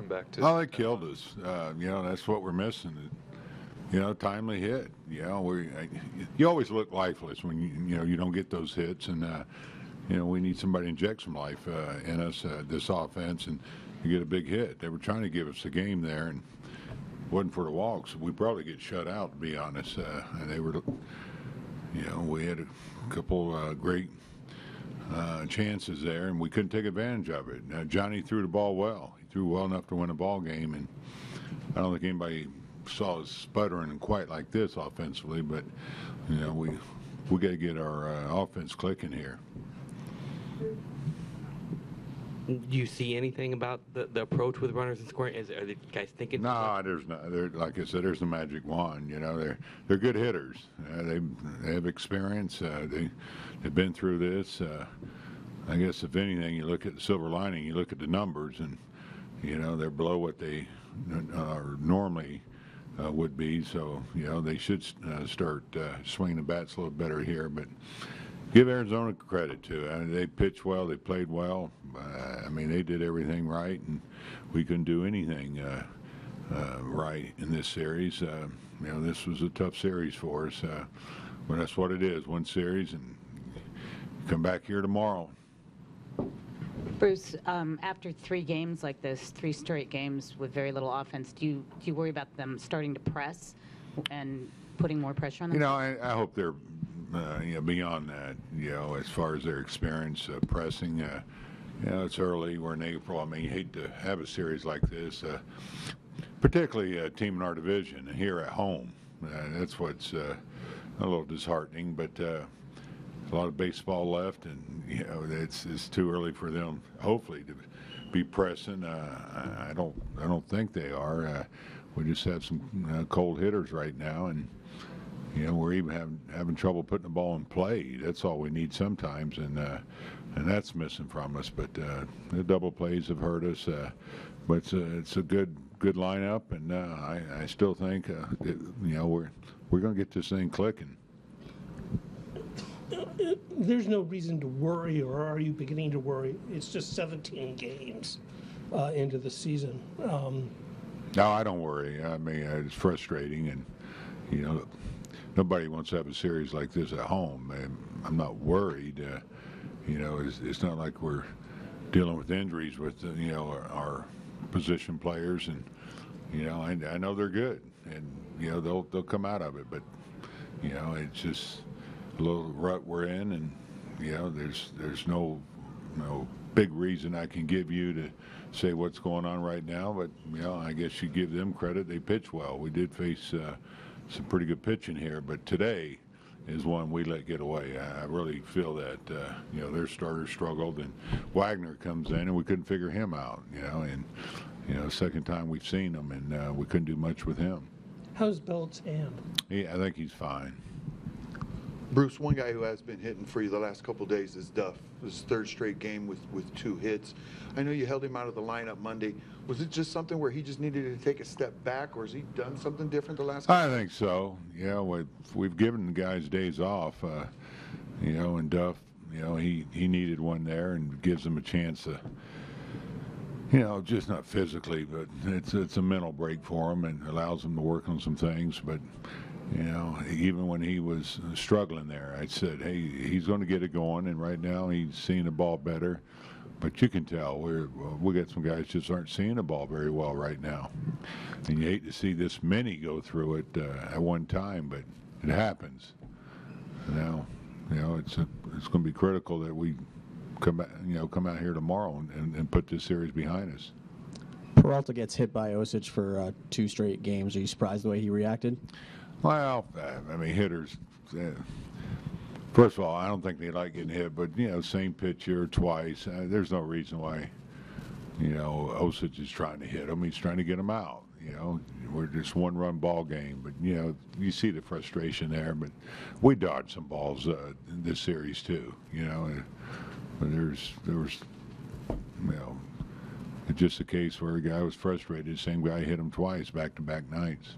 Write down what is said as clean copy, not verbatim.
back to. Oh, they killed us. You know, that's what we're missing. You know, timely hit. You know, you always look lifeless when you don't get those hits, and you know, we need somebody to inject some life in us, this offense, and you get a big hit. They were trying to give us a game there, and it wasn't for the walks. We probably get shut out, to be honest. And they were, you know, we had a couple great chances there, and we couldn't take advantage of it. Johnny threw the ball well. He threw well enough to win a ball game, and I don't think anybody saw us sputtering quite like this offensively. But you know, we got to get our offense clicking here. Do you see anything about the approach with runners and scoring? Are the guys thinking? No, there's not. Like I said, there's the magic wand. You know, they're good hitters. They have experience. They've been through this. I guess if anything, you look at the silver lining. You look at the numbers, and you know they're below what they are normally would be. So you know they should start swinging the bats a little better here, but. Give Arizona credit too. I mean, they pitched well, they played well. I mean, they did everything right, and we couldn't do anything right in this series. You know, this was a tough series for us, but that's what it is. One series, and come back here tomorrow. Bruce, after 3 games like this, 3 straight games with very little offense, do you worry about them starting to press and putting more pressure on them? You know, I hope they're. You know, beyond that, you know, as far as their experience pressing, you know, it's early. We're in April. I mean, you hate to have a series like this, particularly a team in our division here at home. That's what's a little disheartening. But a lot of baseball left, and you know, it's too early for them. Hopefully, to be pressing. I don't think they are. We just have some cold hitters right now, and. You know, we're even having trouble putting the ball in play. That's all we need sometimes, and that's missing from us. But the double plays have hurt us. But it's a good lineup, and I still think that, you know, we're going to get this thing clicking. There's no reason to worry, or are you beginning to worry? It's just 17 games into the season. No, I don't worry. I mean, it's frustrating, and you know. Nobody wants to have a series like this at home. I'm not worried. You know, it's not like we're dealing with injuries with you know our position players, and you know I know they're good, and you know they'll come out of it. But you know it's just a little rut we're in, and you know there's no big reason I can give you to say what's going on right now. But you know I guess you give them credit. They pitch well. We did face. Some pretty good pitching here, but today is one we let get away. I really feel that you know their starter struggled, and Wagner comes in, and we couldn't figure him out. You know, and you know second time we've seen him, and we couldn't do much with him. How's Belt's hand? Yeah, I think he's fine. Bruce, one guy who has been hitting for you the last couple of days is Duff. His 3rd straight game with 2 hits. I know you held him out of the lineup Monday. Was it just something where he just needed to take a step back, or has he done something different the last couple I think so. Yeah, we've given the guys days off. You know, and Duff, you know, he needed one there, and gives him a chance to, you know, just not physically, but it's a mental break for him and allows him to work on some things. But you know, even when he was struggling there, I said, hey, he's going to get it going, and right now he's seeing the ball better. But you can tell we got some guys just aren't seeing the ball very well right now, and you hate to see this many go through it at one time, but it happens. Now, you know, it's going to be critical that we come out here tomorrow and put this series behind us. Peralta gets hit by Osich for 2 straight games. Are you surprised the way he reacted? Well, I mean, hitters. First of all, I don't think they like getting hit, but you know, same pitcher twice. There's no reason why, you know, Osich is trying to hit him. He's trying to get him out. You know, we're just 1-run ball game, but you know, you see the frustration there. But we dodged some balls in this series too. You know, but there was, you know, it's just a case where a guy was frustrated. The same guy hit him twice back-to-back nights.